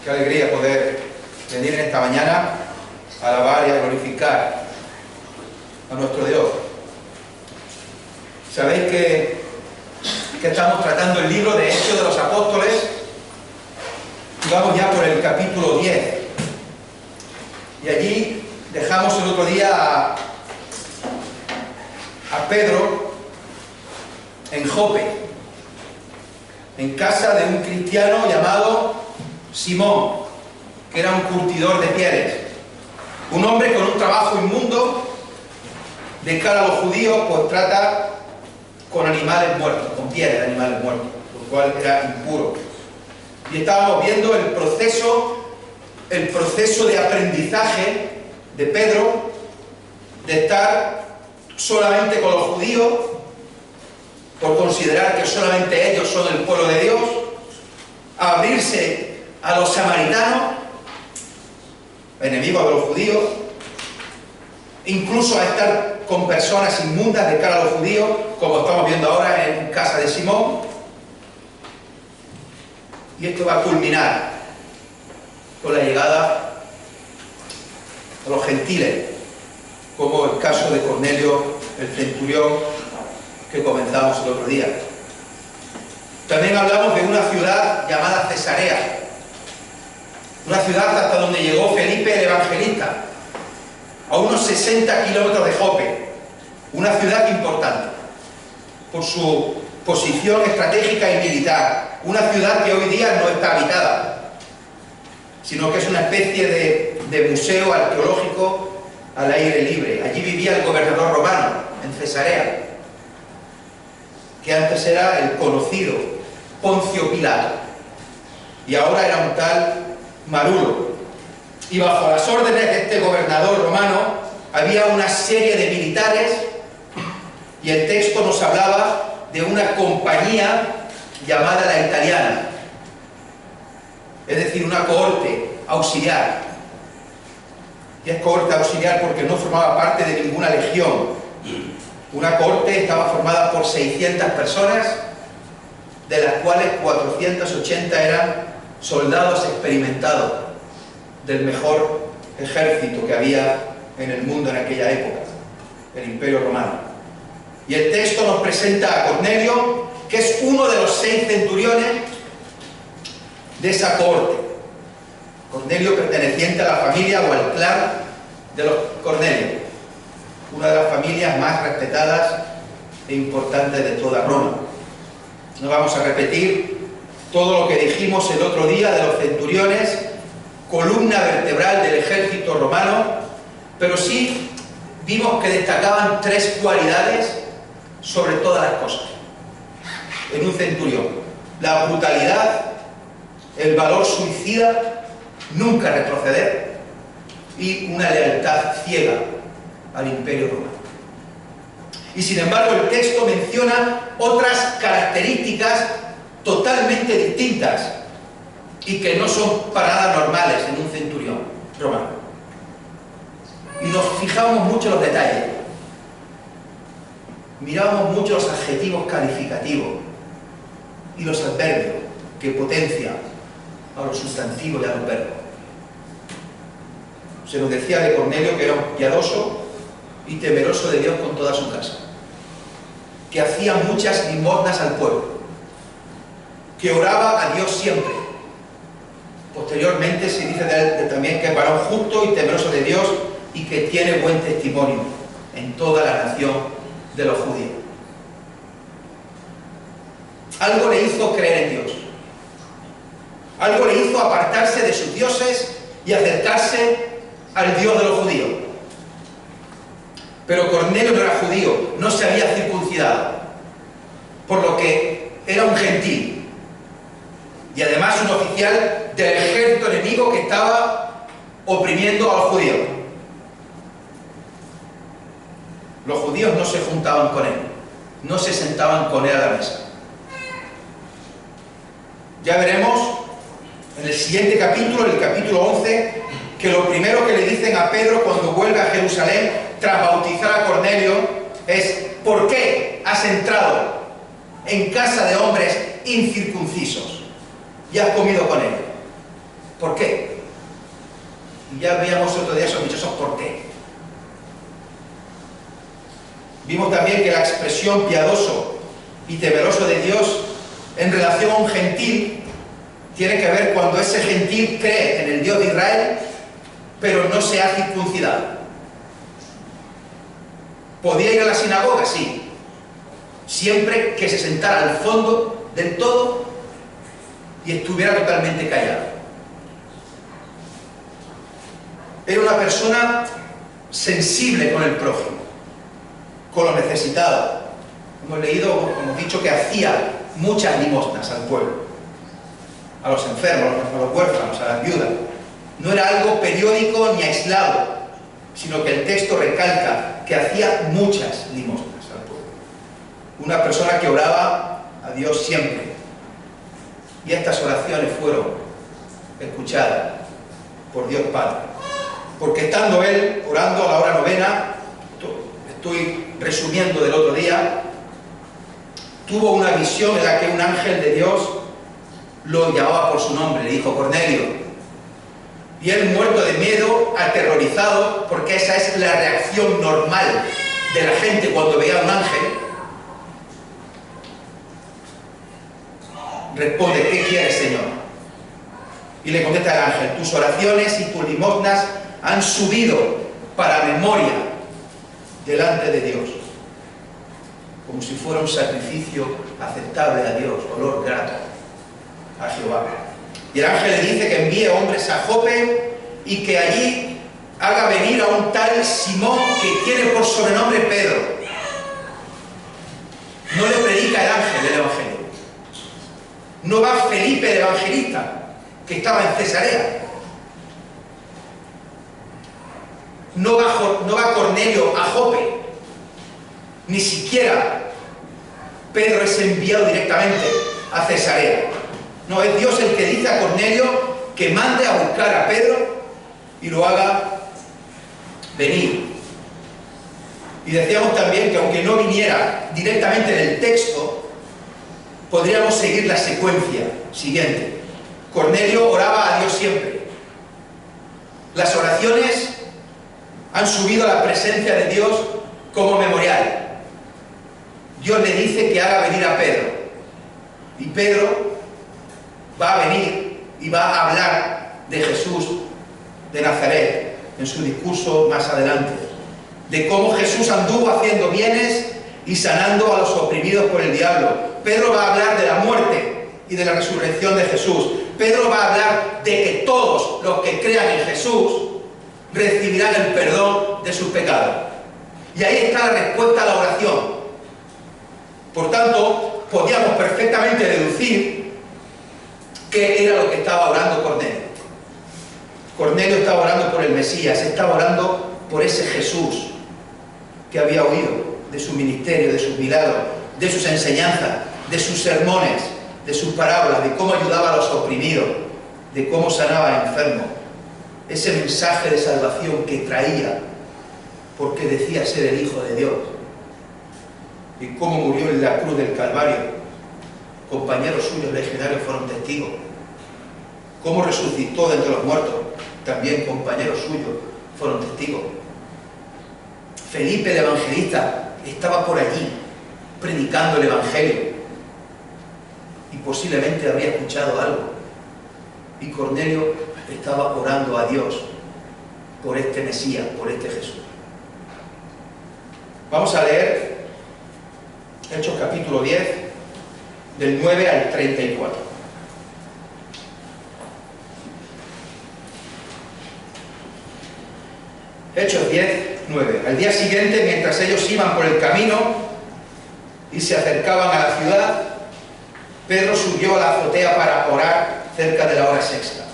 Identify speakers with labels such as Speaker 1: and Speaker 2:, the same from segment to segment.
Speaker 1: Qué alegría poder venir en esta mañana a alabar y a glorificar a nuestro Dios. Sabéis que estamos tratando el libro de Hechos de los Apóstoles y vamos ya por el capítulo 10. Y allí dejamos el otro día a Pedro en Jope, en casa de un cristiano llamado Simón, que era un curtidor de pieles, un hombre con un trabajo inmundo. De cara a los judíos, pues trata con animales muertos, con pieles de animales muertos, por lo cual era impuro. Y estábamos viendo el proceso de aprendizaje de Pedro, de estar solamente con los judíos, por considerar que solamente ellos son el pueblo de Dios, a abrirse a los samaritanos, enemigos de los judíos, incluso a estar con personas inmundas de cara a los judíos, como estamos viendo ahora en casa de Simón. Y esto va a culminar con la llegada a los gentiles, como el caso de Cornelio, el centurión, que comenzamos el otro día. También hablamos de una ciudad llamada Cesarea, una ciudad hasta donde llegó Felipe el Evangelista, a unos 60 kilómetros de Jope, una ciudad importante por su posición estratégica y militar, una ciudad que hoy día no está habitada, sino que es una especie de museo arqueológico al aire libre. Allí vivía el gobernador romano, en Cesarea, que antes era el conocido Poncio Pilato, y ahora era un tal Marulo. Y bajo las órdenes de este gobernador romano había una serie de militares, y el texto nos hablaba de una compañía llamada la Italiana, es decir, una cohorte auxiliar. Y es cohorte auxiliar porque no formaba parte de ninguna legión. Una cohorte estaba formada por 600 personas, de las cuales 480 eran soldados experimentados del mejor ejército que había en el mundo en aquella época, el Imperio Romano. Y el texto nos presenta a Cornelio, que es uno de los 6 centuriones de esa cohorte. Cornelio, perteneciente a la familia o al clan de los Cornelios, una de las familias más respetadas e importantes de toda Roma. No vamos a repetir todo lo que dijimos el otro día de los centuriones, columna vertebral del ejército romano, pero sí vimos que destacaban 3 cualidades sobre todas las cosas en un centurión: la brutalidad, el valor suicida, nunca retroceder, y una lealtad ciega al Imperio Romano. Y sin embargo el texto menciona otras características totalmente distintas y que no son para nada normales en un centurión romano. Y nos fijamos mucho en los detalles, mirábamos mucho los adjetivos calificativos y los adverbios que potencian a los sustantivos y a los verbos. Se nos decía de Cornelio que era un piadoso y temeroso de Dios con toda su casa, que hacía muchas limosnas al pueblo, que oraba a Dios siempre. Posteriormente se dice de él también que es varón justo y temeroso de Dios y que tiene buen testimonio en toda la nación de los judíos. Algo le hizo creer en Dios, algo le hizo apartarse de sus dioses y acercarse al Dios de los judíos. Pero Cornelio no era judío, no se había circuncidado, por lo que era un gentil, y además un oficial del ejército enemigo que estaba oprimiendo a los judíos. Los judíos no se juntaban con él, no se sentaban con él a la mesa. Ya veremos en el siguiente capítulo, en el capítulo 11, que lo primero que le dicen a Pedro cuando vuelve a Jerusalén tras bautizar a Cornelio es: ¿por qué has entrado en casa de hombres incircuncisos y has comido con ellos? ¿Por qué? Y ya veíamos otro día esos dichosos ¿por qué? Vimos también que la expresión piadoso y temeroso de Dios en relación a un gentil tiene que ver cuando ese gentil cree en el Dios de Israel, pero no se ha circuncidado. ¿Podía ir a la sinagoga? Sí. Siempre que se sentara al fondo del todo y estuviera totalmente callado. Era una persona sensible con el prójimo, con los necesitados. Hemos leído, hemos dicho que hacía muchas limosnas al pueblo, a los enfermos, a los huérfanos, a las viudas. No era algo periódico ni aislado, sino que el texto recalca que hacía muchas limosnas al pueblo. Una persona que oraba a Dios siempre. Y estas oraciones fueron escuchadas por Dios Padre. Porque estando él orando a la hora novena, estoy resumiendo del otro día, tuvo una visión en la que un ángel de Dios lo llamaba por su nombre, le dijo Cornelio. Y él, muerto de miedo, aterrorizado, porque esa es la reacción normal de la gente cuando veía a un ángel, responde, ¿qué quieres, Señor? Y le contesta el ángel, tus oraciones y tus limosnas han subido para memoria delante de Dios, como si fuera un sacrificio aceptable a Dios, olor grato a Jehová. Y el ángel le dice que envíe hombres a Jope y que allí haga venir a un tal Simón que tiene por sobrenombre Pedro. No le predica el ángel el evangelio. No va Felipe el evangelista, que estaba en Cesarea. No va Cornelio a Jope. Ni siquiera Pedro es enviado directamente a Cesarea. No, es Dios el que dice a Cornelio que mande a buscar a Pedro y lo haga venir. Y decíamos también que aunque no viniera directamente en el texto, podríamos seguir la secuencia siguiente. Cornelio oraba a Dios siempre. Las oraciones han subido a la presencia de Dios como memorial. Dios le dice que haga venir a Pedro. Y Pedro va a venir y va a hablar de Jesús de Nazaret en su discurso más adelante. De cómo Jesús anduvo haciendo bienes y sanando a los oprimidos por el diablo. Pedro va a hablar de la muerte y de la resurrección de Jesús. Pedro va a hablar de que todos los que crean en Jesús recibirán el perdón de sus pecados. Y ahí está la respuesta a la oración. Por tanto, podíamos perfectamente deducir qué era lo que estaba orando Cornelio. Cornelio estaba orando por el Mesías, estaba orando por ese Jesús que había oído de su ministerio, de sus milagros, de sus enseñanzas, de sus sermones, de sus parábolas, de cómo ayudaba a los oprimidos, de cómo sanaba a enfermos. Ese mensaje de salvación que traía porque decía ser el Hijo de Dios. Y cómo murió en la cruz del Calvario. Compañeros suyos legionarios fueron testigos. Cómo resucitó de entre los muertos. También compañeros suyos fueron testigos. Felipe el evangelista estaba por allí predicando el evangelio y posiblemente habría escuchado algo. Y Cornelio estaba orando a Dios por este Mesías, por este Jesús. Vamos a leer Hechos capítulo 10, del 9 al 34. Hechos 10, 9. Al día siguiente, mientras ellos iban por el camino y se acercaban a la ciudad, Pedro subió a la azotea para orar cerca de la hora sexta.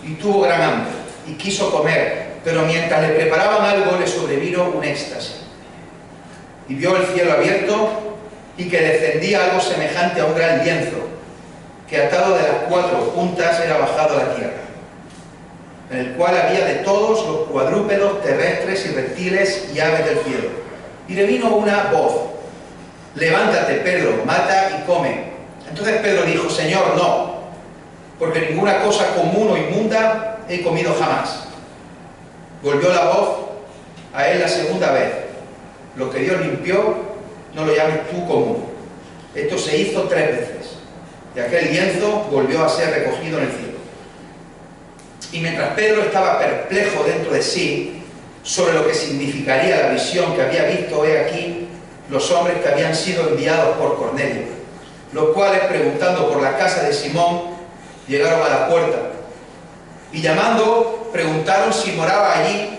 Speaker 1: Y tuvo gran hambre y quiso comer, pero mientras le preparaban algo le sobrevino un éxtasis. Y vio el cielo abierto y que descendía algo semejante a un gran lienzo, que atado de las cuatro puntas era bajado a la tierra, en el cual había de todos los cuadrúpedos, terrestres y reptiles y aves del cielo. Y le vino una voz: levántate, Pedro, mata y come. Entonces Pedro dijo: Señor, no, porque ninguna cosa común o inmunda he comido jamás. Volvió la voz a él la segunda vez. Lo que Dios limpió, no lo llames tú común. Esto se hizo 3 veces. Y aquel lienzo volvió a ser recogido en el cielo. Y mientras Pedro estaba perplejo dentro de sí sobre lo que significaría la visión que había visto, he aquí los hombres que habían sido enviados por Cornelio, los cuales, preguntando por la casa de Simón, llegaron a la puerta, y llamando, preguntaron si moraba allí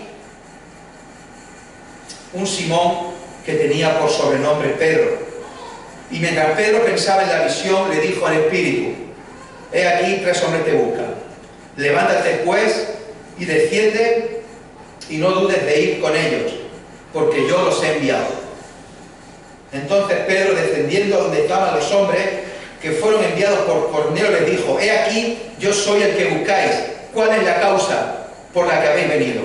Speaker 1: un Simón que tenía por sobrenombre Pedro. Y mientras Pedro pensaba en la visión, le dijo al Espíritu: he aquí 3 hombres te buscan. Levántate pues y desciende, y no dudes de ir con ellos, porque yo los he enviado. Entonces Pedro, descendiendo a donde estaban los hombres que fueron enviados por Cornelio, les dijo: he aquí, yo soy el que buscáis. ¿Cuál es la causa por la que habéis venido?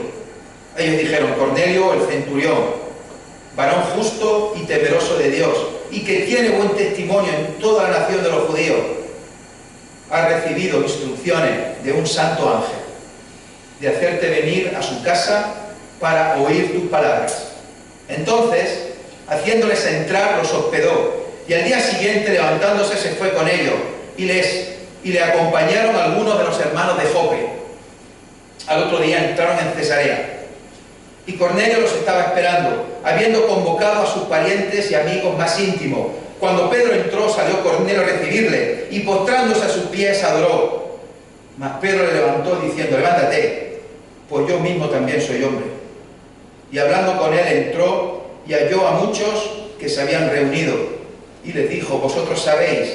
Speaker 1: Ellos dijeron: Cornelio, el centurión, varón justo y temeroso de Dios, y que tiene buen testimonio en toda la nación de los judíos, ha recibido instrucciones de un santo ángel de hacerte venir a su casa para oír tus palabras. Entonces, haciéndoles entrar, los hospedó, y al día siguiente, levantándose, se fue con ellos, y le acompañaron algunos de los hermanos de Jope. Al otro día entraron en Cesarea, y Cornelio los estaba esperando, habiendo convocado a sus parientes y amigos más íntimos. Cuando Pedro entró, salió Cornelio a recibirle, y postrándose a sus pies adoró. Mas Pedro le levantó diciendo: levántate, pues yo mismo también soy hombre. Y hablando con él, entró y halló a muchos que se habían reunido, y les dijo: vosotros sabéis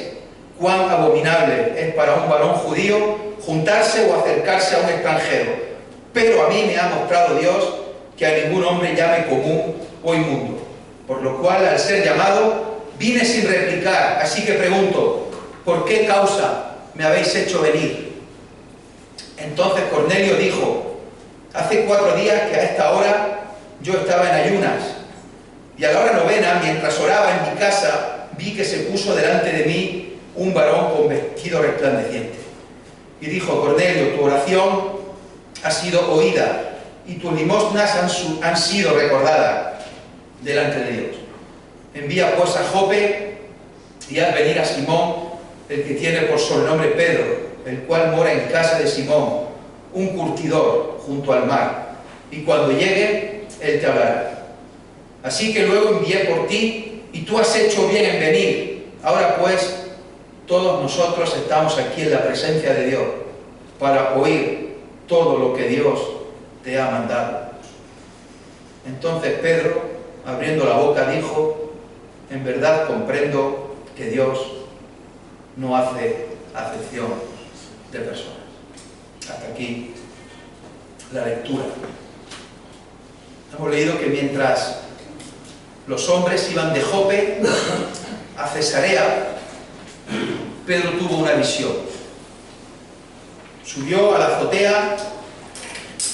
Speaker 1: cuán abominable es para un varón judío juntarse o acercarse a un extranjero, pero a mí me ha mostrado Dios que a ningún hombre llame común o inmundo. Por lo cual, al ser llamado, vine sin replicar, así que pregunto: ¿por qué causa me habéis hecho venir? Entonces Cornelio dijo: hace 4 días que a esta hora yo estaba en ayunas, y a la hora 9, mientras oraba en mi casa, vi que se puso delante de mí un varón con vestido resplandeciente. Y dijo: Cornelio, tu oración ha sido oída, y tus limosnas han sido recordadas delante de Dios. Envía pues a Jope y haz venir a Simón, el que tiene por sobrenombre Pedro, el cual mora en casa de Simón, un curtidor junto al mar, y cuando llegue, él te hablará. Así que luego envié por ti, y tú has hecho bien en venir. Ahora pues, todos nosotros estamos aquí en la presencia de Dios, para oír todo lo que Dios te ha mandado. Entonces Pedro, abriendo la boca, dijo: en verdad comprendo que Dios no hace acepción de personas. Hasta aquí la lectura. Hemos leído que mientras los hombres iban de Jope a Cesarea, Pedro tuvo una visión. Subió a la azotea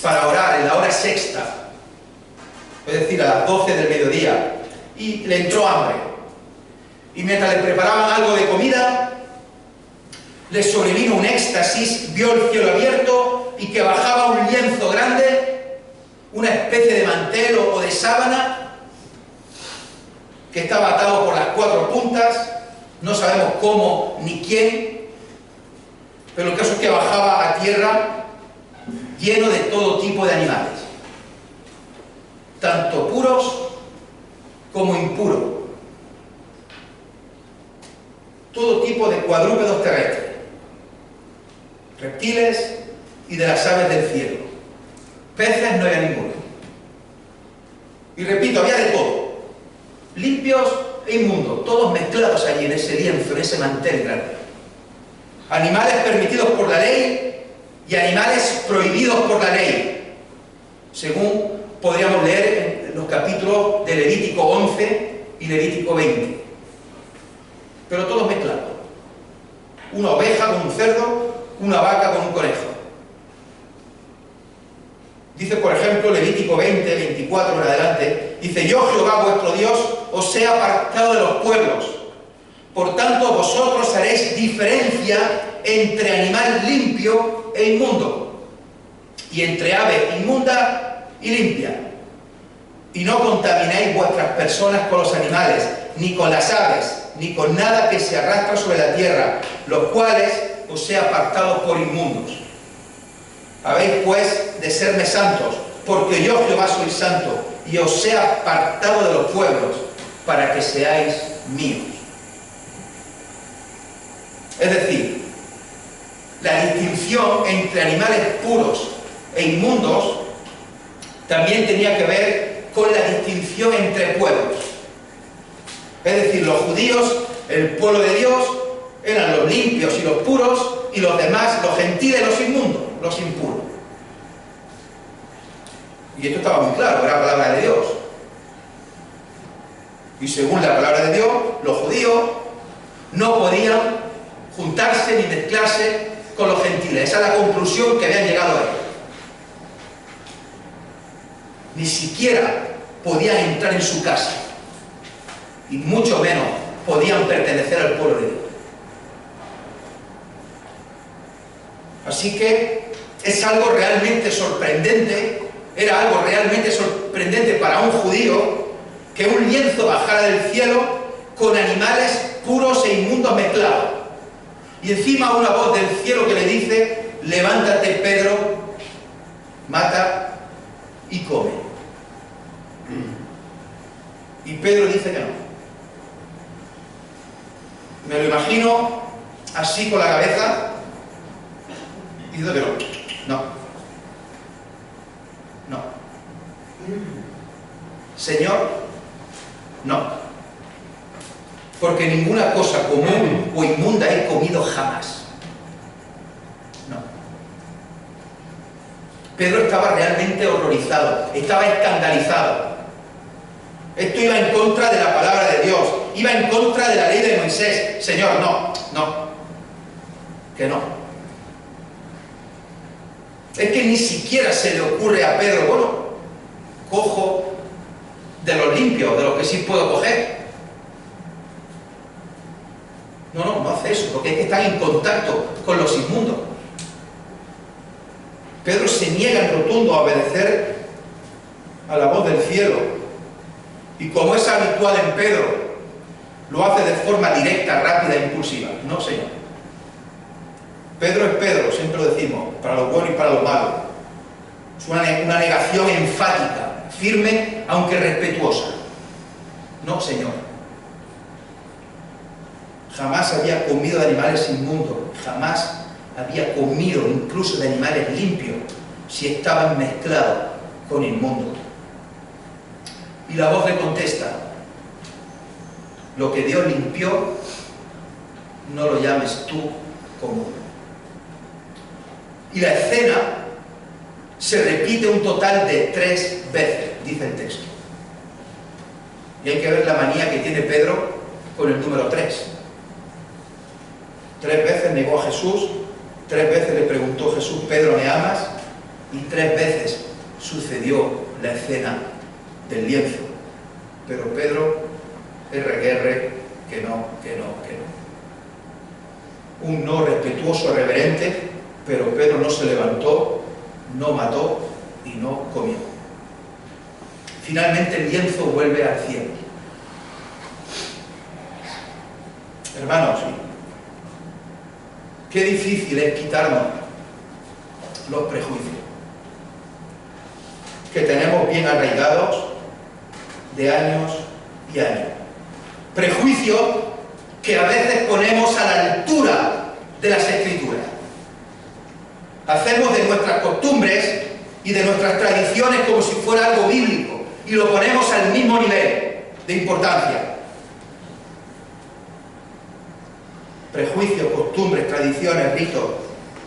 Speaker 1: para orar en la hora sexta, es decir, a las 12 del mediodía, y le entró hambre. Y mientras le preparaban algo de comida, le sobrevino un éxtasis, vio el cielo abierto y que bajaba un lienzo grande, una especie de mantel o de sábana, que estaba atado por las 4 puntas, no sabemos cómo ni quién, pero el caso es que bajaba a tierra lleno de todo tipo de animales, tanto puros como impuros, todo tipo de cuadrúpedos terrestres, reptiles y de las aves del cielo. Peces no había ninguno. Y repito, había de todo, limpios e inmundos, todos mezclados allí en ese lienzo, en ese mantel grande. Animales permitidos por la ley y animales prohibidos por la ley, según podríamos leer en los capítulos de Levítico 11 y Levítico 20. Pero todos mezclados. Una oveja con un cerdo, una vaca con un conejo. Dice, por ejemplo, Levítico 20, 24 en adelante, dice: yo, Jehová vuestro Dios, os he apartado de los pueblos, por tanto vosotros haréis diferencia entre animal limpio e inmundo, y entre ave inmunda y limpia. Y no contaminéis vuestras personas con los animales, ni con las aves, ni con nada que se arrastra sobre la tierra, los cuales os he apartado por inmundos. Habéis pues de serme santos, porque yo Jehová soy santo, y os he apartado de los pueblos, para que seáis míos. Es decir, la distinción entre animales puros e inmundos también tenía que ver con la distinción entre pueblos. Es decir, los judíos, el pueblo de Dios, eran los limpios y los puros, y los demás, los gentiles, los inmundos, los impuros. Y esto estaba muy claro, era la palabra de Dios. Y según la palabra de Dios, los judíos no podían juntarse ni mezclarse con los gentiles. Esa es la conclusión que habían llegado a ellos. Ni siquiera podían entrar en su casa, y mucho menos podían pertenecer al pueblo de Dios. Así que es algo realmente sorprendente, era algo realmente sorprendente para un judío que un lienzo bajara del cielo con animales puros e inmundos mezclados. Y encima una voz del cielo que le dice: levántate, Pedro, mata y come. Y Pedro dice que no. Me lo imagino así con la cabeza, y dice que no. No. Señor, no. Porque ninguna cosa común o inmunda he comido jamás. No. Pedro estaba realmente horrorizado, estaba escandalizado. Esto iba en contra de la palabra de Dios, iba en contra de la ley de Moisés. Señor, no, que no. Es que ni siquiera se le ocurre a Pedro: bueno, cojo de los limpios, de los que sí puedo coger. No hace eso, porque es que están en contacto con los inmundos. Pedro se niega en rotundo a obedecer a la voz del cielo. Y como es habitual en Pedro, lo hace de forma directa, rápida e impulsiva. No, Señor. Pedro es Pedro, siempre lo decimos, para lo bueno y para lo malo. Es una negación enfática, firme, aunque respetuosa. No, Señor. Jamás había comido de animales inmundos, jamás había comido incluso de animales limpios, si estaban mezclados con inmundos. Y la voz le contesta: lo que Dios limpió, no lo llames tú común. Y la escena se repite un total de 3 veces, dice el texto. Y hay que ver la manía que tiene Pedro con el número 3. 3 veces negó a Jesús, 3 veces le preguntó Jesús: Pedro, ¿me amas? Y 3 veces sucedió la escena del lienzo. Pero Pedro, que no. Un no respetuoso, reverente, pero Pedro no se levantó, no mató y no comió. Finalmente el lienzo vuelve al cielo. Hermanos, qué difícil es quitarnos los prejuicios que tenemos bien arraigados de años y años. Prejuicios que a veces ponemos a la altura de las Escrituras. Hacemos de nuestras costumbres y de nuestras tradiciones como si fuera algo bíblico y lo ponemos al mismo nivel de importancia. Prejuicios, costumbres, tradiciones, ritos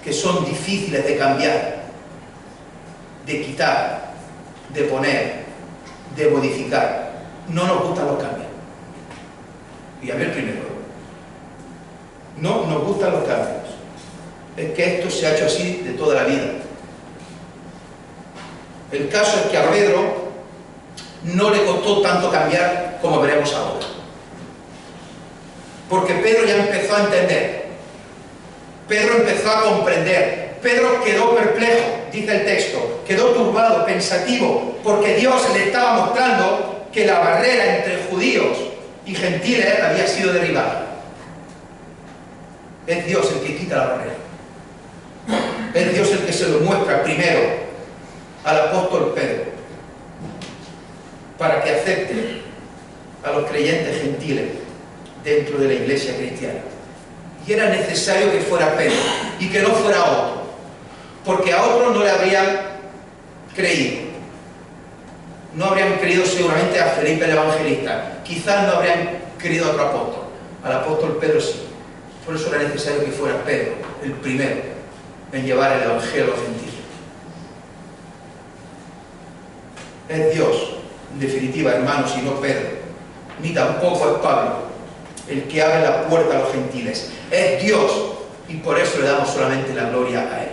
Speaker 1: que son difíciles de cambiar, de quitar, de poner, de modificar. No nos gustan los cambios. Y a ver primero, no nos gustan los cambios. Es que esto se ha hecho así de toda la vida. El caso es que a Pedro no le costó tanto cambiar como veremos ahora. Porque Pedro ya empezó a entender Pedro empezó a comprender. Pedro quedó perplejo, dice el texto, quedó turbado, pensativo, porque Dios le estaba mostrando que la barrera entre judíos y gentiles había sido derribada. Es Dios el que quita la barrera. Es Dios el que se lo muestra primero al apóstol Pedro, para que acepte a los creyentes gentiles dentro de la iglesia cristiana. Y era necesario que fuera Pedro y que no fuera otro, porque a otros no le habrían creído. No habrían creído seguramente a Felipe el Evangelista, quizás no habrían creído a otro apóstol. Al apóstol Pedro sí. Por eso era necesario que fuera Pedro el primero en llevar el Evangelio a los gentiles. Es Dios, en definitiva, hermanos, y no Pedro, ni tampoco es Pablo el que abre la puerta a los gentiles. Es Dios, y por eso le damos solamente la gloria a Él.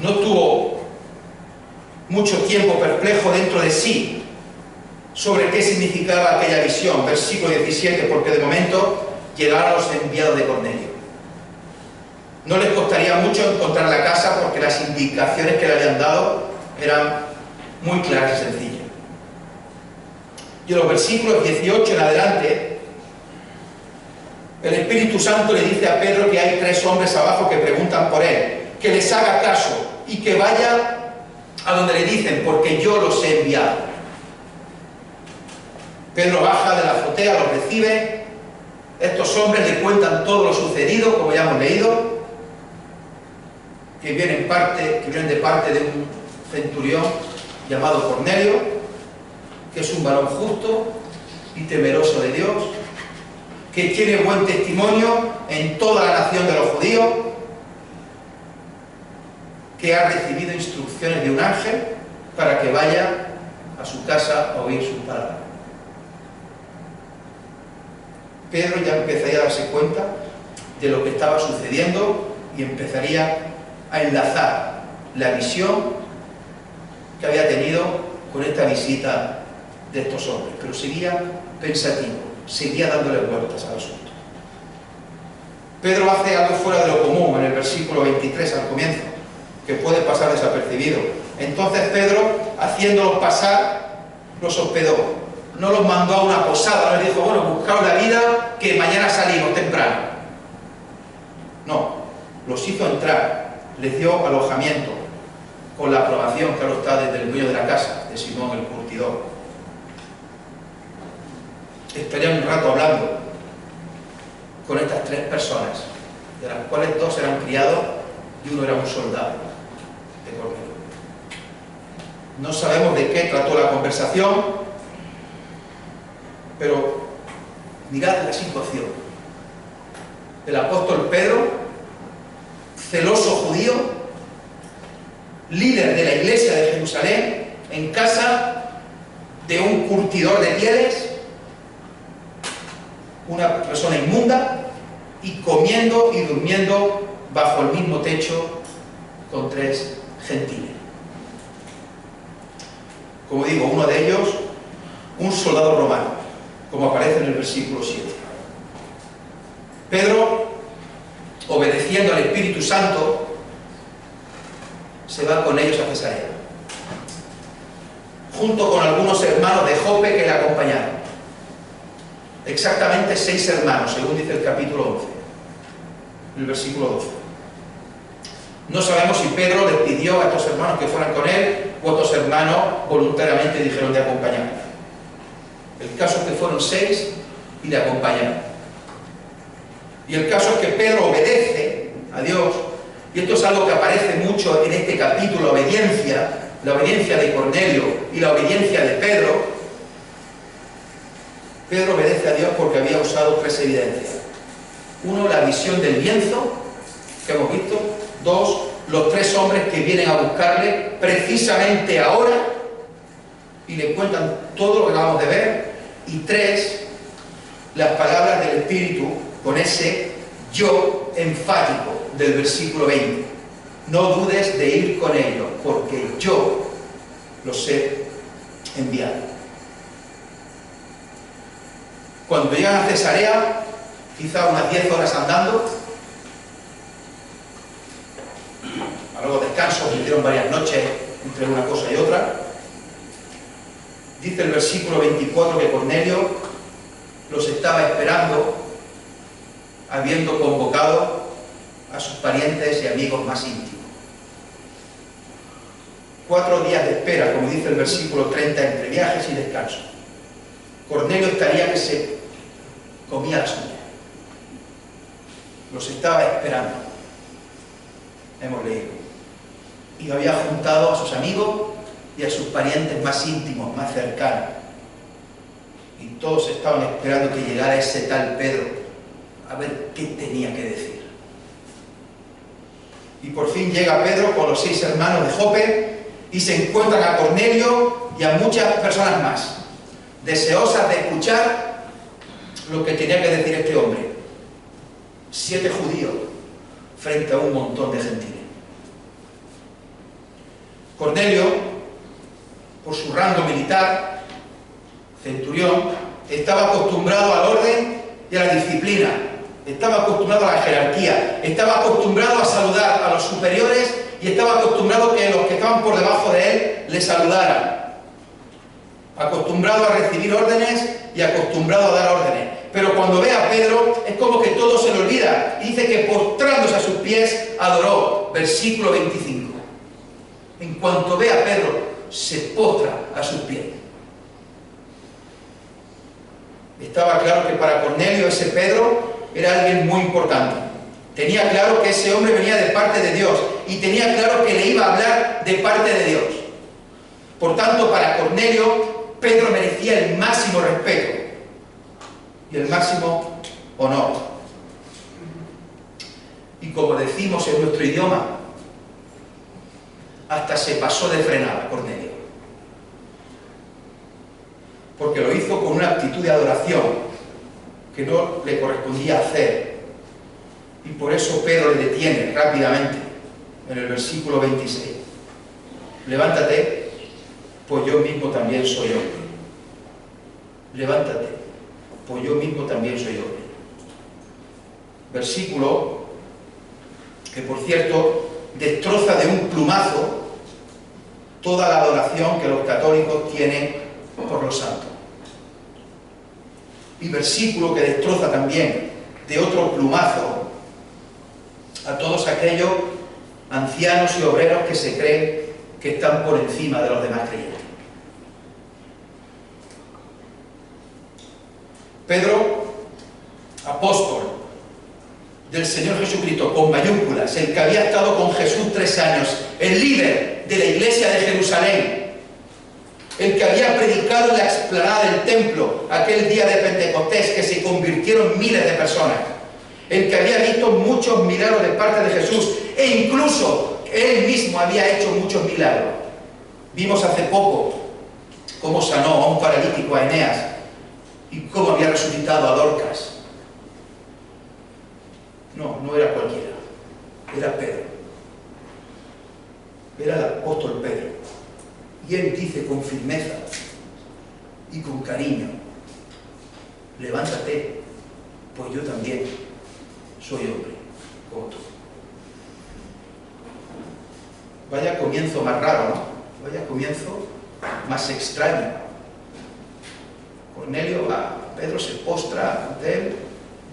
Speaker 1: No tuvo mucho tiempo perplejo dentro de sí sobre qué significaba aquella visión, versículo 17, porque de momento llegaron los enviados de Cornelio. No les costaría mucho encontrar la casa porque las indicaciones que le habían dado eran muy claras y sencillas. Y en los versículos 18 en adelante, el Espíritu Santo le dice a Pedro que hay 3 hombres abajo que preguntan por él, que les haga caso y que vaya a donde le dicen, porque yo los he enviado. Pedro baja de la azotea, los recibe. Estos hombres le cuentan todo lo sucedido, como ya hemos leído, que vienen de parte de un centurión llamado Cornelio, que es un varón justo y temeroso de Dios, que tiene buen testimonio en toda la nación de los judíos, que ha recibido instrucciones de un ángel para que vaya a su casa a oír sus palabras. Pedro ya empezaría a darse cuenta de lo que estaba sucediendo y empezaría a enlazar la visión que había tenido con esta visita de estos hombres, pero seguía pensativo, seguía dándole vueltas al asunto. Pedro hace algo fuera de lo común en el versículo 23 al comienzo, que puede pasar desapercibido. Entonces Pedro, haciéndolos pasar, los hospedó. No los mandó a una posada, no les dijo, bueno, buscaos la vida que mañana salimos temprano. No, los hizo entrar, les dio alojamiento, con la aprobación, claro está, desde el dueño de la casa, de Simón el curtidor. Esperé un rato hablando con estas 3 personas, de las cuales 2 eran criados y uno era un soldado de Cornelio. No sabemos de qué trató la conversación, pero mirad la situación. El apóstol Pedro, celoso judío, líder de la iglesia de Jerusalén, en casa de un curtidor de pieles, una persona inmunda, y comiendo y durmiendo bajo el mismo techo con 3 gentiles. Como digo, uno de ellos, un soldado romano, como aparece en el versículo 7. Pedro, obedeciendo al Espíritu Santo, se va con ellos a Cesarea, junto con algunos hermanos de Jope que le acompañaron. Exactamente 6 hermanos, según dice el capítulo 11, el versículo 12. No sabemos si Pedro les pidió a estos hermanos que fueran con él, o otros hermanos voluntariamente dijeron de acompañarle. El caso es que fueron 6 y le acompañaron. Y el caso es que Pedro obedece a Dios, y esto es algo que aparece mucho en este capítulo, la obediencia de Cornelio y la obediencia de Pedro. Pedro obedece a Dios porque había usado 3 evidencias. 1, la visión del lienzo, que hemos visto. 2, los 3 hombres que vienen a buscarle precisamente ahora y le cuentan todo lo que acabamos de ver. Y 3, las palabras del Espíritu con ese yo enfático del versículo 20. No dudes de ir con ellos, porque yo los he enviado. Cuando llegan a Cesarea, quizá unas 10 horas andando. A luego descansos, le dieron varias noches entre una cosa y otra. Dice el versículo 24 que Cornelio los estaba esperando, habiendo convocado a sus parientes y amigos más íntimos. 4 días de espera, como dice el versículo 30, entre viajes y descansos. Cornelio estaría que se comía las uñas. Los estaba esperando. Hemos leído. Y había juntado a sus amigos y a sus parientes más íntimos, más cercanos. Y todos estaban esperando que llegara ese tal Pedro a ver qué tenía que decir. Y por fin llega Pedro con los 6 hermanos de Jope y se encuentran a Cornelio y a muchas personas más, deseosas de escuchar lo que tenía que decir este hombre. 7 judíos frente a un montón de gentiles. Cornelio, por su rango militar, centurión, estaba acostumbrado al orden y a la disciplina, estaba acostumbrado a la jerarquía, estaba acostumbrado a saludar a los superiores y estaba acostumbrado a que los que estaban por debajo de él le saludaran. Acostumbrado a recibir órdenes y acostumbrado a dar órdenes. Pero cuando ve a Pedro es como que todo se le olvida y dice que postrándose a sus pies adoró. Versículo 25. En cuanto ve a Pedro, se postra a sus pies. Estaba claro que para Cornelio ese Pedro era alguien muy importante. Tenía claro que ese hombre venía de parte de Dios y tenía claro que le iba a hablar de parte de Dios. Por tanto, para Cornelio, Pedro merecía el máximo respeto y el máximo honor. Y como decimos en nuestro idioma, hasta se pasó de frenada Cornelio. Porque lo hizo con una actitud de adoración que no le correspondía hacer. Y por eso Pedro le detiene rápidamente en el versículo 26. Levántate, pues yo mismo también soy hombre. Levántate, pues yo mismo también soy hombre. Versículo que, por cierto, destroza de un plumazo toda la adoración que los católicos tienen por los santos. Y versículo que destroza también de otro plumazo a todos aquellos ancianos y obreros que se creen que están por encima de los demás creyentes. Pedro, apóstol del Señor Jesucristo, con mayúsculas, el que había estado con Jesús 3 años, el líder de la iglesia de Jerusalén, el que había predicado en la explanada del templo aquel día de Pentecostés, que se convirtieron miles de personas, el que había visto muchos milagros de parte de Jesús, e incluso él mismo había hecho muchos milagros. Vimos hace poco cómo sanó a un paralítico, a Eneas, y cómo había resucitado a Dorcas. No era cualquiera, era Pedro. Era el apóstol Pedro. Y él dice con firmeza y con cariño: levántate, pues yo también soy hombre, como tú. Vaya comienzo más raro, ¿no? Vaya comienzo más extraño. Cornelio, a Pedro se postra ante él,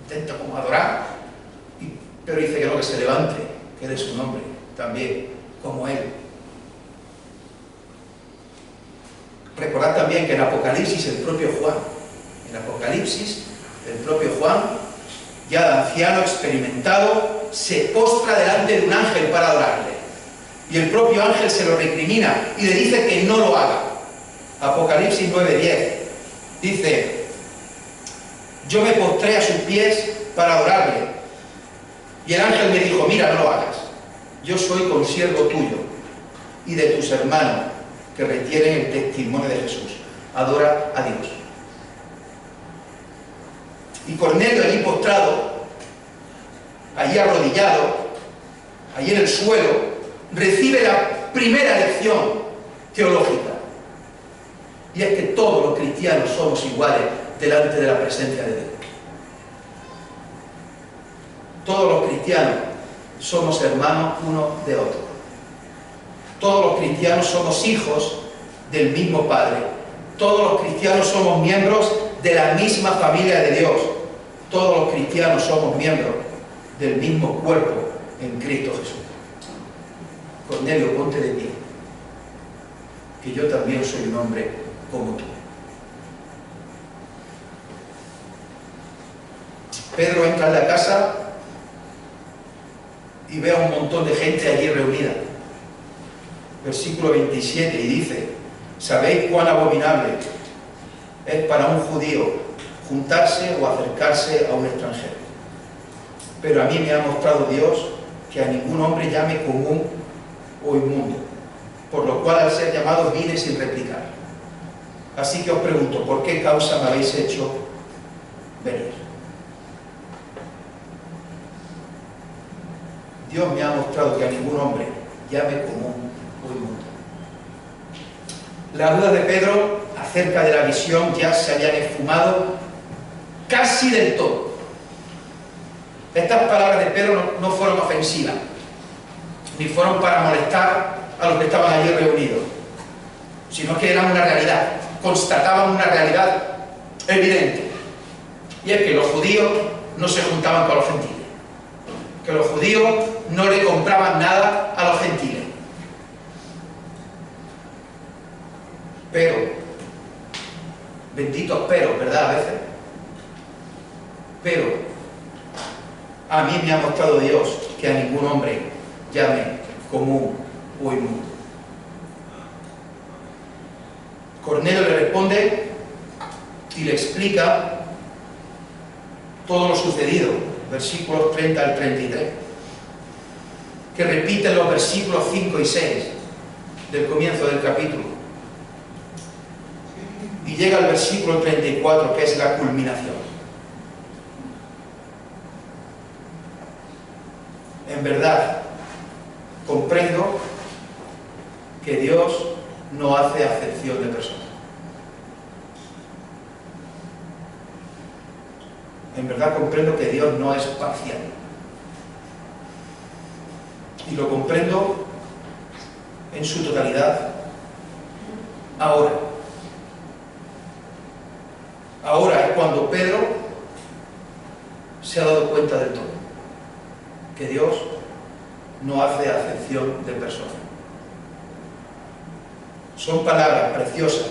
Speaker 1: intenta como adorar, y Pedro dice que no, que se levante, que él es un hombre también, como él. Recordad también que en Apocalipsis el propio Juan, ya de anciano experimentado, se postra delante de un ángel para adorarle. Y el propio ángel se lo recrimina y le dice que no lo haga. Apocalipsis 9:10 dice: yo me postré a sus pies para adorarle. Y el ángel me dijo: mira, no lo hagas. Yo soy consiervo tuyo y de tus hermanos que retienen el testimonio de Jesús. Adora a Dios. Y Cornelio, allí postrado, allí arrodillado, allí en el suelo, recibe la primera lección teológica. Y es que todos los cristianos somos iguales delante de la presencia de Dios. todos los cristianos somos hermanos unos de otros. Todos los cristianos somos hijos del mismo Padre. Todos los cristianos somos miembros de la misma familia de Dios. Todos los cristianos somos miembros del mismo cuerpo en Cristo Jesús. Cornelio, ponte de pie, que yo también soy un hombre como tú. Pedro entra en la casa y ve a un montón de gente allí reunida. Versículo 27, y dice: ¿sabéis cuán abominable es para un judío juntarse o acercarse a un extranjero? Pero a mí me ha mostrado Dios que a ningún hombre llame común o inmundo, por lo cual al ser llamado vine sin replicar. Así que os pregunto, ¿por qué causa me habéis hecho venir? Dios me ha mostrado que a ningún hombre llame común o inmundo. Las dudas de Pedro acerca de la visión ya se habían esfumado casi del todo. Estas palabras de Pedro no fueron ofensivas, ni fueron para molestar a los que estaban allí reunidos, sino que eran una realidad, constataban una realidad evidente, y es que los judíos no se juntaban con los gentiles, que los judíos no le compraban nada a los gentiles. Pero, benditos pero, ¿verdad? A veces. Pero, a mí me ha mostrado Dios que a ningún hombre llame común o inmundo. Cornelio le responde y le explica todo lo sucedido, versículos 30 al 33, que repiten los versículos 5 y 6 del comienzo del capítulo. Y llega al versículo 34, que es la culminación. En verdad, comprendo que Dios no hace acepción de personas. En verdad comprendo que Dios no es parcial. Y lo comprendo en su totalidad ahora. Ahora es cuando Pedro se ha dado cuenta de todo, que Dios no hace acepción de personas. Son palabras preciosas,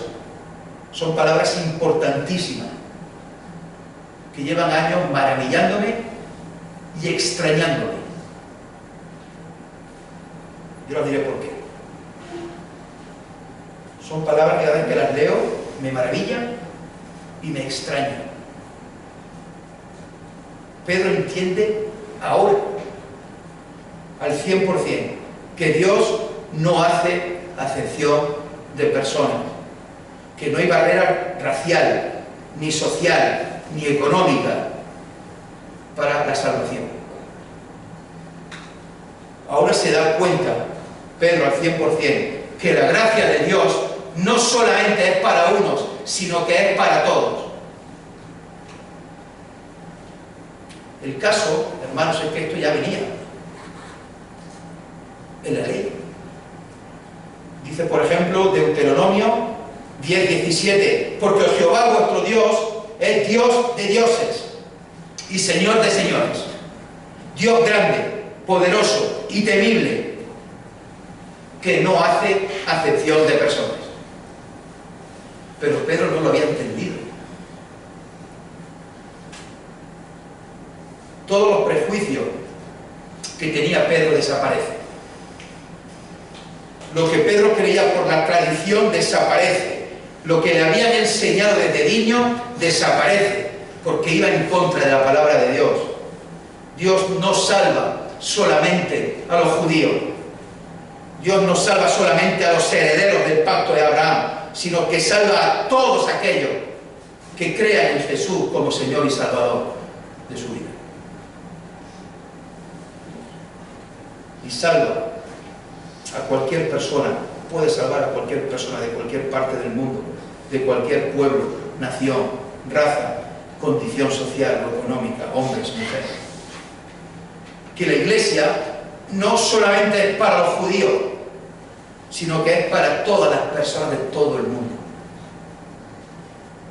Speaker 1: son palabras importantísimas, que llevan años maravillándome y extrañándome. Yo os diré por qué. Son palabras que cada vez que las leo me maravillan y me extrañan. Pedro entiende ahora, al 100%, que Dios no hace acepción de personas, que no hay barrera racial, ni social, ni económica para la salvación. Ahora se da cuenta Pedro al 100% que la gracia de Dios no solamente es para unos, sino que es para todos. El caso, hermanos, es que esto ya venía en la ley. Dice, por ejemplo, Deuteronomio 10:17, porque Jehová vuestro Dios es Dios de dioses y Señor de señores, Dios grande, poderoso y temible, que no hace acepción de personas. Pero Pedro no lo había entendido. Todos los prejuicios que tenía Pedro desaparecen. Lo que Pedro creía por la tradición desaparece. Lo que le habían enseñado desde niño desaparece, porque iba en contra de la palabra de Dios. Dios no salva solamente a los judíos. Dios no salva solamente a los herederos del pacto de Abraham, sino que salva a todos aquellos que crean en Jesús como Señor y Salvador de su vida. Y salva a cualquier persona, puede salvar a cualquier persona de cualquier parte del mundo, de cualquier pueblo, nación, raza, condición social o económica, hombres, mujeres. que la Iglesia no solamente es para los judíos, sino que es para todas las personas de todo el mundo.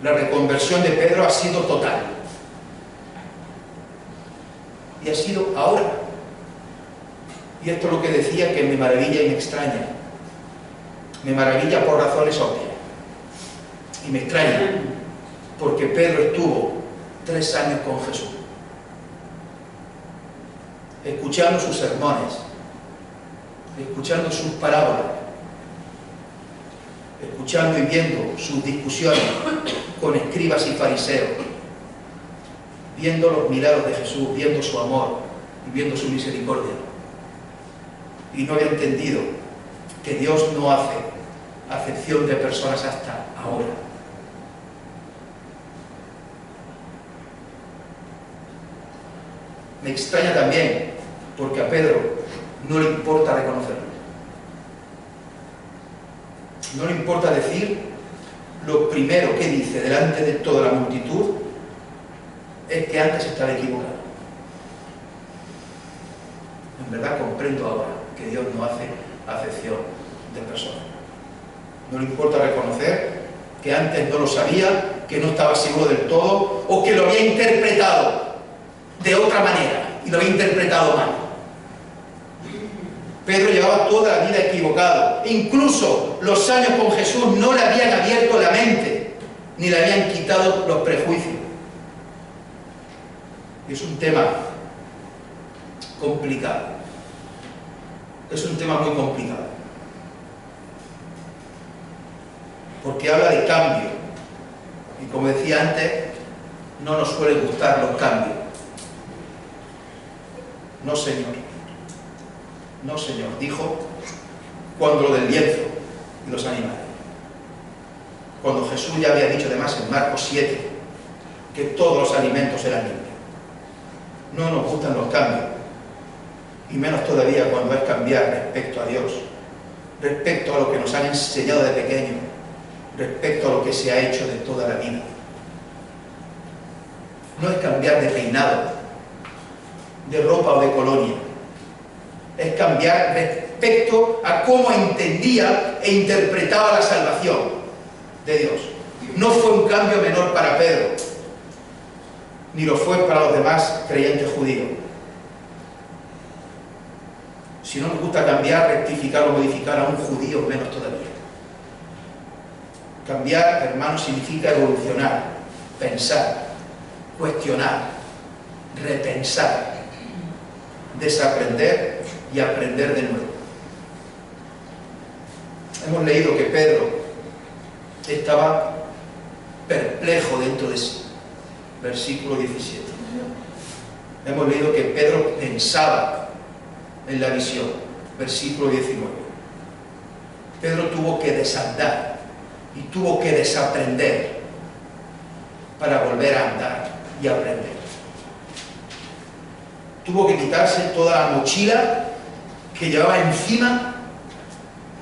Speaker 1: La reconversión de Pedro ha sido total. Y ha sido ahora. Y esto es lo que decía, que me maravilla y me extraña. Me maravilla por razones obvias. Y me extraña porque Pedro estuvo 3 años con Jesús, escuchando sus sermones, escuchando sus parábolas, escuchando y viendo sus discusiones con escribas y fariseos, viendo los milagros de Jesús, viendo su amor y viendo su misericordia. Y no había entendido que Dios no hace acepción de personas hasta ahora. Me extraña también porque a Pedro no le importa reconocerlo. No le importa decir lo primero que dice delante de toda la multitud es que antes estaba equivocado. En verdad comprendo ahora que Dios no hace acepción de personas. No le importa reconocer que antes no lo sabía, que no estaba seguro del todo o que lo había interpretado de otra manera y lo había interpretado mal. Pedro llevaba toda la vida equivocado. Incluso los años con Jesús no le habían abierto la mente ni le habían quitado los prejuicios. Es un tema complicado. Es un tema muy complicado. Porque habla de cambio. Y como decía antes, no nos suelen gustar los cambios. No, Señor. No, Señor, dijo cuando lo del lienzo y los animales. Cuando Jesús ya había dicho además en Marcos 7 que todos los alimentos eran limpios. No nos gustan los cambios, y menos todavía cuando es cambiar respecto a Dios, respecto a lo que nos han enseñado de pequeño, respecto a lo que se ha hecho de toda la vida. No es cambiar de peinado, de ropa o de colonia. Es cambiar respecto a cómo entendía e interpretaba la salvación de Dios. No fue un cambio menor para Pedro, ni lo fue para los demás creyentes judíos. Si no nos gusta cambiar, rectificar o modificar a un judío, menos todavía. Cambiar, hermanos, significa evolucionar, pensar, cuestionar, repensar, desaprender y aprender de nuevo. Hemos leído que Pedro estaba perplejo dentro de sí. Versículo 17. Hemos leído que Pedro pensaba en la visión. Versículo 19. Pedro tuvo que desandar y tuvo que desaprender para volver a andar y aprender. Tuvo que quitarse toda la mochila que llevaba encima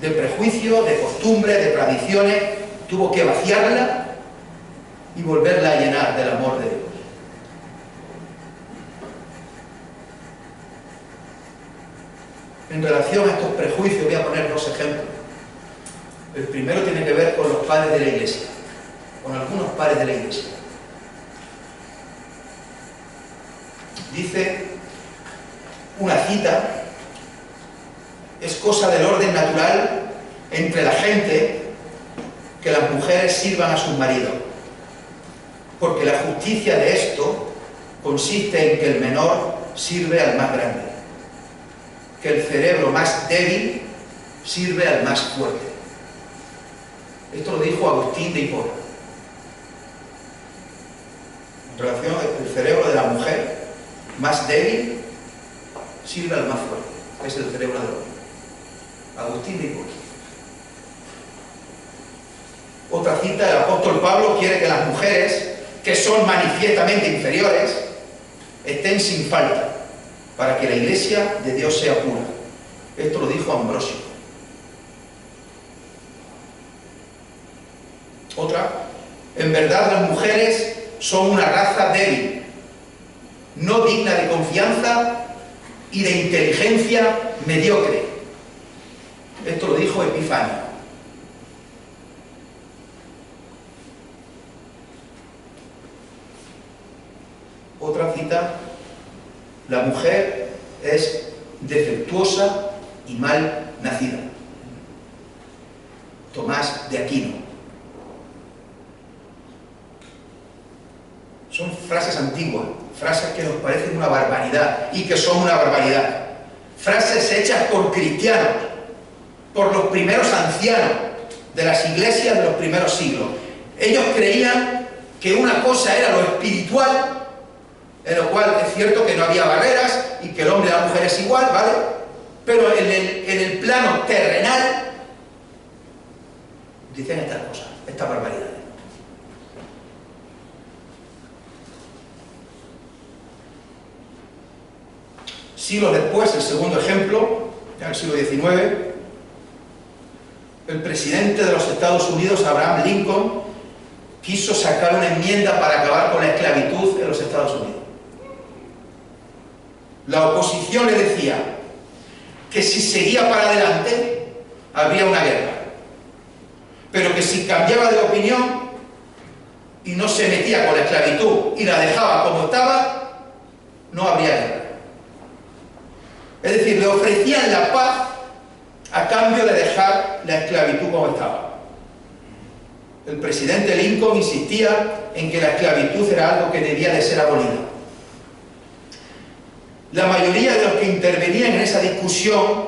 Speaker 1: de prejuicios, de costumbres, de tradiciones. Tuvo que vaciarla y volverla a llenar del amor de Dios. En relación a estos prejuicios voy a poner 2 ejemplos. El primero tiene que ver con los padres de la Iglesia, con algunos padres de la Iglesia. Dice una cita: es cosa del orden natural entre la gente que las mujeres sirvan a sus maridos, porque la justicia de esto consiste en que el menor sirve al más grande, que el cerebro más débil sirve al más fuerte. Esto lo dijo Agustín de Hipona. En relación al cerebro de la mujer más débil sirve al más fuerte, que es el cerebro del hombre. Agustín de Hipona. Otra cita: el apóstol Pablo quiere que las mujeres, que son manifiestamente inferiores, estén sin falta, para que la iglesia de Dios sea pura. Esto lo dijo Ambrosio. Otra: en verdad las mujeres son una raza débil, no digna de confianza y de inteligencia mediocre. Esto lo dijo Epifanio. Otra cita: la mujer es defectuosa y mal nacida. Tomás de Aquino. Son frases antiguas, frases que nos parecen una barbaridad y que son una barbaridad. Frases hechas por cristianos, por los primeros ancianos de las iglesias de los primeros siglos. Ellos creían que una cosa era lo espiritual, en lo cual es cierto que no había barreras y que el hombre y la mujer es igual, ¿vale? Pero en el plano terrenal dicen estas cosas, estas barbaridades. Siglos después, el segundo ejemplo, ya en el siglo XIX, el presidente de los Estados Unidos, Abraham Lincoln, quiso sacar una enmienda para acabar con la esclavitud en los Estados Unidos. La oposición le decía que si seguía para adelante habría una guerra, pero que si cambiaba de opinión y no se metía con la esclavitud y la dejaba como estaba, no habría guerra. Es decir, le ofrecían la paz a cambio de dejar la esclavitud como estaba. El presidente Lincoln insistía en que la esclavitud era algo que debía de ser abolida. La mayoría de los que intervenían en esa discusión,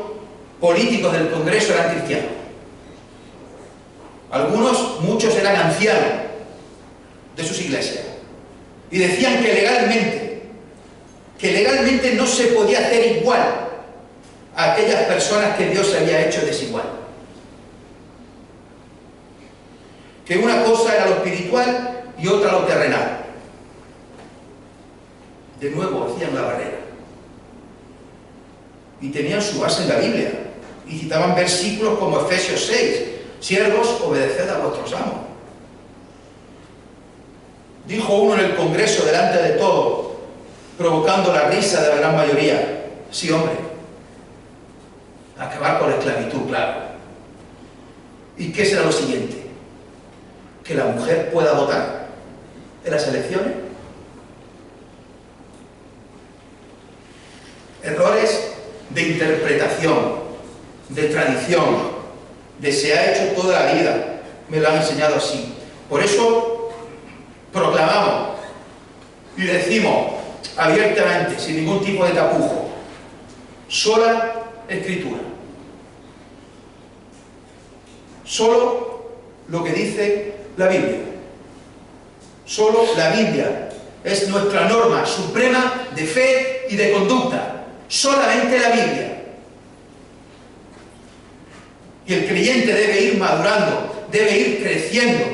Speaker 1: políticos del Congreso, eran cristianos. Muchos eran ancianos de sus iglesias y decían que legalmente no se podía hacer igual a aquellas personas que Dios había hecho desigual. Que una cosa era lo espiritual y otra lo terrenal. De nuevo hacían la barrera. Y tenían su base en la Biblia. Y citaban versículos como Efesios 6, siervos, obedeced a vuestros amos. Dijo uno en el Congreso delante de todos, provocando la risa de la gran mayoría: sí, hombre, acabar con la esclavitud, claro. ¿Y qué será lo siguiente? ¿Que la mujer pueda votar en las elecciones? Errores de interpretación, de tradición, de se ha hecho toda la vida, me lo han enseñado así. Por eso proclamamos y decimos abiertamente, sin ningún tipo de tapujo: sola Escritura. Solo lo que dice la Biblia. Solo la Biblia es nuestra norma suprema de fe y de conducta. Solamente la Biblia. Y el creyente debe ir madurando, debe ir creciendo,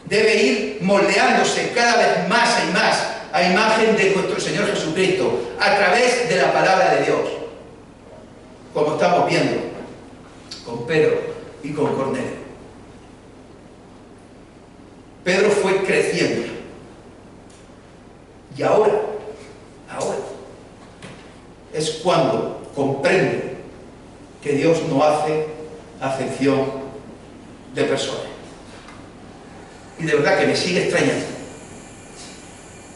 Speaker 1: debe ir moldeándose cada vez más y más a imagen de nuestro Señor Jesucristo, a través de la palabra de Dios, como estamos viendo con Pedro y con Cornelio. Pedro fue creciendo, y ahora es cuando comprende que Dios no hace acepción de personas. Y de verdad que me sigue extrañando,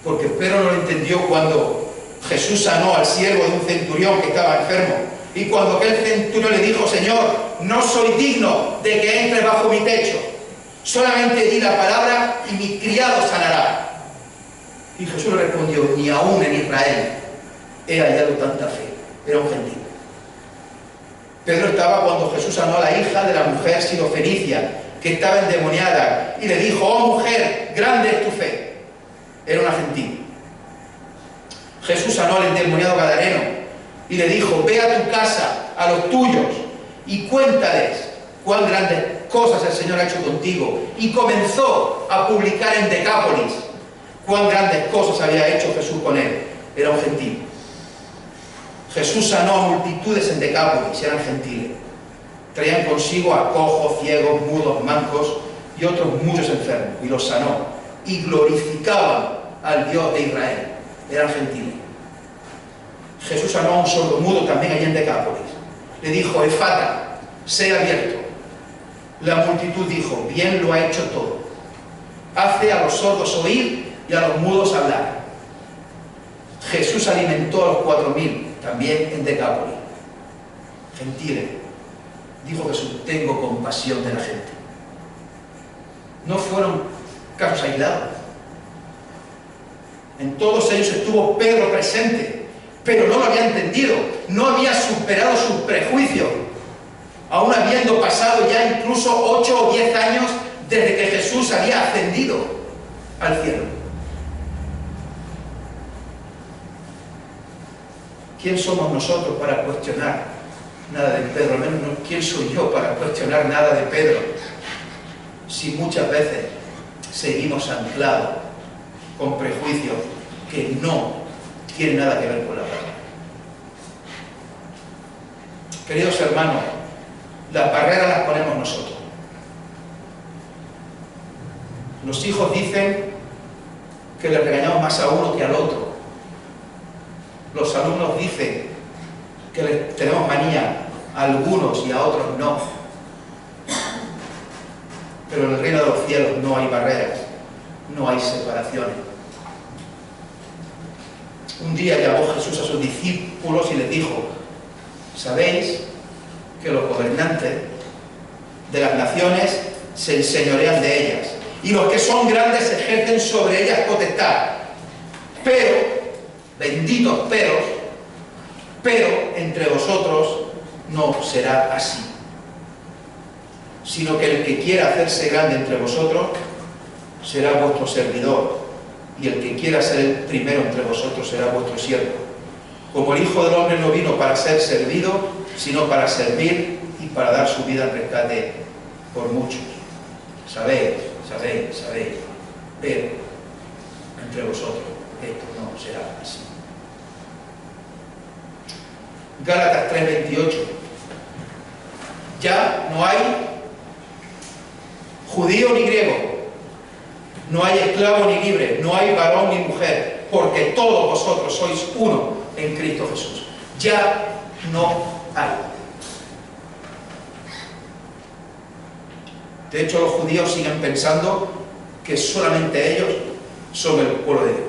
Speaker 1: porque Pedro no lo entendió cuando Jesús sanó al siervo de un centurión que estaba enfermo, y cuando aquel centurión le dijo: Señor, no soy digno de que entre bajo mi techo, solamente di la palabra y mi criado sanará. Y Jesús le respondió: ni aún en Israel he hallado tanta fe. Era un gentil. Pedro estaba cuando Jesús sanó a la hija de la mujer sirofenicia, que estaba endemoniada, y le dijo: oh mujer, grande es tu fe. Era una gentil. Jesús sanó al endemoniado gadareno y le dijo: ve a tu casa, a los tuyos, y cuéntales cuán grandes cosas el Señor ha hecho contigo. Y comenzó a publicar en Decápolis cuán grandes cosas había hecho Jesús con él. Era un gentil. Jesús sanó a multitudes en Decápolis, eran gentiles. Traían consigo a cojos, ciegos, mudos, mancos y otros muchos enfermos, y los sanó. Y glorificaban al Dios de Israel. Eran gentiles. Jesús sanó a un sordomudo también allí en Decápolis. Le dijo: Efata, sea abierto. La multitud dijo: bien lo ha hecho todo. Hace a los sordos oír y a los mudos hablar. Jesús alimentó a los 4000, también en Decápolis. Gentiles, dijo Jesús, tengo compasión de la gente. No fueron casos aislados. En todos ellos estuvo Pedro presente, pero no lo había entendido, no había superado sus prejuicios, aún habiendo pasado ya incluso 8 o 10 años desde que Jesús había ascendido al cielo. ¿Quién somos nosotros para cuestionar nada de Pedro? Al menos no, ¿quién soy yo para cuestionar nada de Pedro? Si muchas veces seguimos anclados con prejuicios que no tienen nada que ver con la palabra. Queridos hermanos, las barreras las ponemos nosotros. Los hijos dicen que le regañamos más a uno que al otro. Los alumnos dicen que le tenemos manía a algunos y a otros no. Pero en el reino de los cielos no hay barreras, no hay separaciones. Un día llamó Jesús a sus discípulos y les dijo: ¿sabéis que los gobernantes de las naciones se enseñorean de ellas y los que son grandes ejercen sobre ellas potestad? Pero, benditos pero entre vosotros no será así, sino que el que quiera hacerse grande entre vosotros será vuestro servidor, y el que quiera ser el primero entre vosotros será vuestro siervo. Como el Hijo del Hombre no vino para ser servido, sino para servir y para dar su vida en rescate por muchos. Sabéis, pero entre vosotros esto no será así. Gálatas 3:28. Ya no hay judío ni griego, no hay esclavo ni libre, no hay varón ni mujer, porque todos vosotros sois uno en Cristo Jesús. Ya no hay. De hecho, los judíos siguen pensando que solamente ellos son el pueblo de Dios.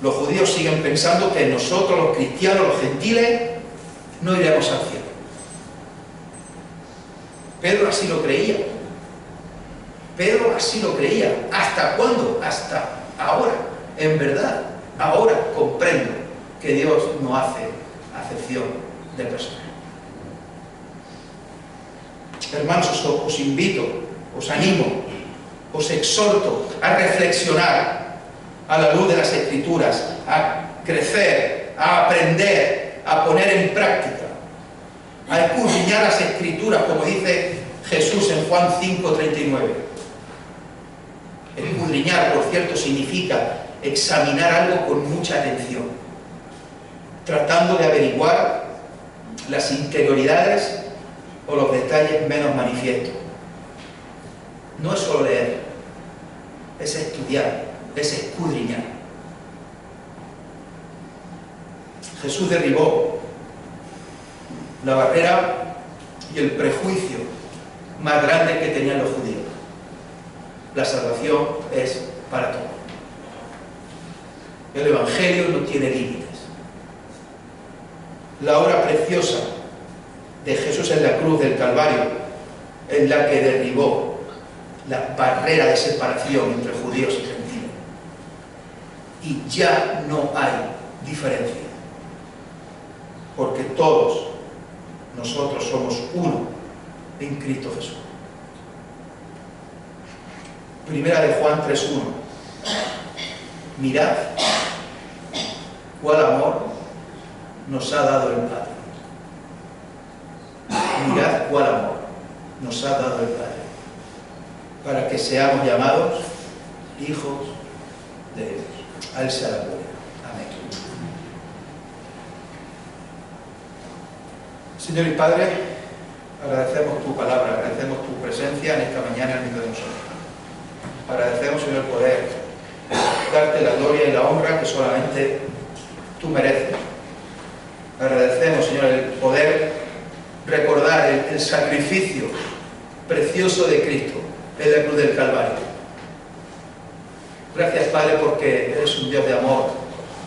Speaker 1: Los judíos siguen pensando que nosotros, los cristianos, los gentiles, no iremos al cielo. Pedro así lo creía. Pedro así lo creía. ¿Hasta cuándo? Hasta ahora. En verdad, ahora comprendo que Dios no hace acepción de personas. Hermanos, os invito, os animo, os exhorto a reflexionar a la luz de las Escrituras, a crecer, a aprender, a poner en práctica, a escudriñar las Escrituras, como dice Jesús en Juan 5:39. Escudriñar, por cierto, significa examinar algo con mucha atención, tratando de averiguar las interioridades o los detalles menos manifiestos. No es solo leer, es estudiar, es escudriñar. Jesús derribó la barrera y el prejuicio más grande que tenían los judíos. La salvación es para todos. El Evangelio no tiene límites. La obra preciosa de Jesús en la cruz del Calvario es la que derribó la barrera de separación entre judíos y gentiles. Y ya no hay diferencia, porque todos nosotros somos uno en Cristo Jesús. Primera de Juan 3:1. Mirad cuál amor nos ha dado el Padre. Mirad cuál amor nos ha dado el Padre, para que seamos llamados hijos de Dios. A Él sea la gloria. Amén. Señor y Padre, agradecemos tu palabra, agradecemos tu presencia en esta mañana en medio de nosotros. Agradecemos, Señor, poder darte la gloria y la honra que solamente tú mereces. Agradecemos, Señor, el poder recordar el sacrificio precioso de Cristo en la cruz del Calvario. Gracias, Padre, porque eres un Dios de amor,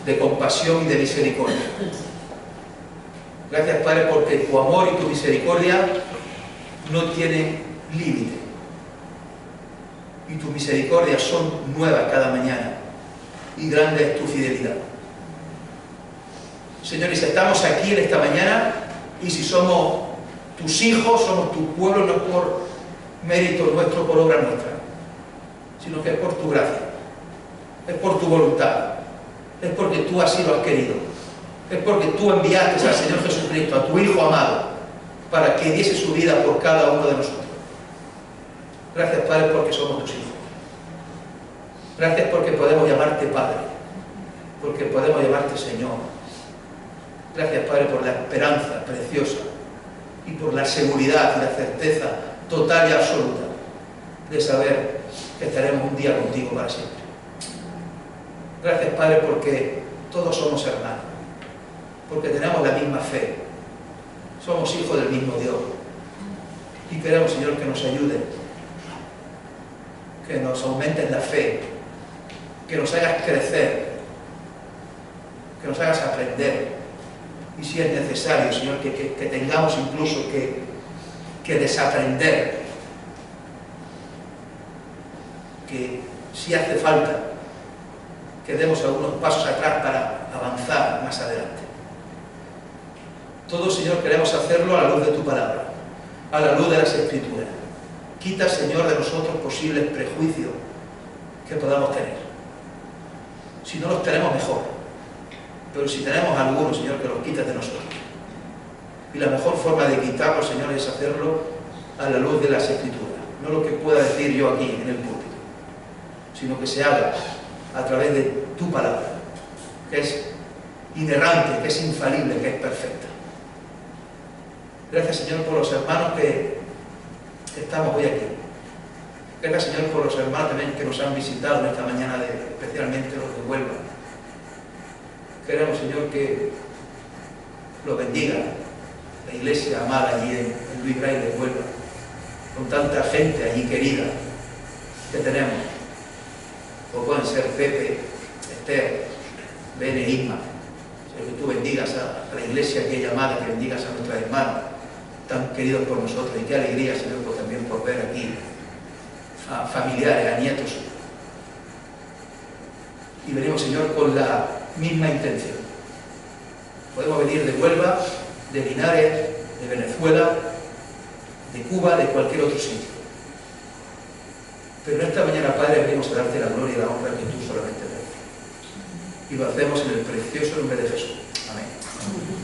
Speaker 1: de compasión y de misericordia. Gracias, Padre, porque tu amor y tu misericordia no tienen límite. Y tus misericordias son nuevas cada mañana. Y grande es tu fidelidad. Señores, estamos aquí en esta mañana y si somos tus hijos, somos tu pueblo, no es por mérito nuestro, por obra nuestra, sino que es por tu gracia, es por tu voluntad, es porque tú así lo has querido, es porque tú enviaste al Señor Jesucristo, a tu Hijo amado, para que diese su vida por cada uno de nosotros. Gracias, Padre, porque somos tus hijos. Gracias porque podemos llamarte Padre, porque podemos llamarte Señor. Gracias, Padre, por la esperanza preciosa y por la seguridad y la certeza total y absoluta de saber que estaremos un día contigo para siempre. Gracias, Padre, porque todos somos hermanos, porque tenemos la misma fe, somos hijos del mismo Dios y queremos, Señor, que nos ayude, que nos aumentes la fe, que nos hagas crecer, que nos hagas aprender y si es necesario, Señor, que tengamos incluso que desaprender, que si hace falta que demos algunos pasos atrás para avanzar más adelante. Todo, Señor, queremos hacerlo a la luz de tu palabra, a la luz de las Escrituras. Quita, Señor, de nosotros posibles prejuicios que podamos tener. Si no los tenemos, mejor. Pero si tenemos algunos, Señor, que los quitas de nosotros. Y la mejor forma de quitarlos, Señor, es hacerlo a la luz de las Escrituras. No lo que pueda decir yo aquí en el púlpito, sino que se haga a través de tu palabra, que es inerrante, que es infalible, que es perfecta. Gracias, Señor, por los hermanos que estamos hoy aquí. Gracias, Señor, por los hermanos también que nos han visitado en esta mañana, especialmente los de Huelva. Queremos, Señor, que los bendiga la iglesia amada allí en Luis Bray de Huelva, con tanta gente allí querida que tenemos, o pueden ser Pepe, Esther, Bene, Isma. Señor, que tú bendigas a la iglesia que es llamada, que bendigas a nuestros hermanos tan queridos por nosotros, y qué alegría, Señor, pues también por ver aquí a familiares, a nietos. Y venimos, Señor, con la misma intención. Podemos venir de Huelva, de Linares, de Venezuela, de Cuba, de cualquier otro sitio. Pero en esta mañana, Padre, venimos a darte la gloria y la honra que tú solamente mereces. Y lo hacemos en el precioso nombre de Jesús. Amén.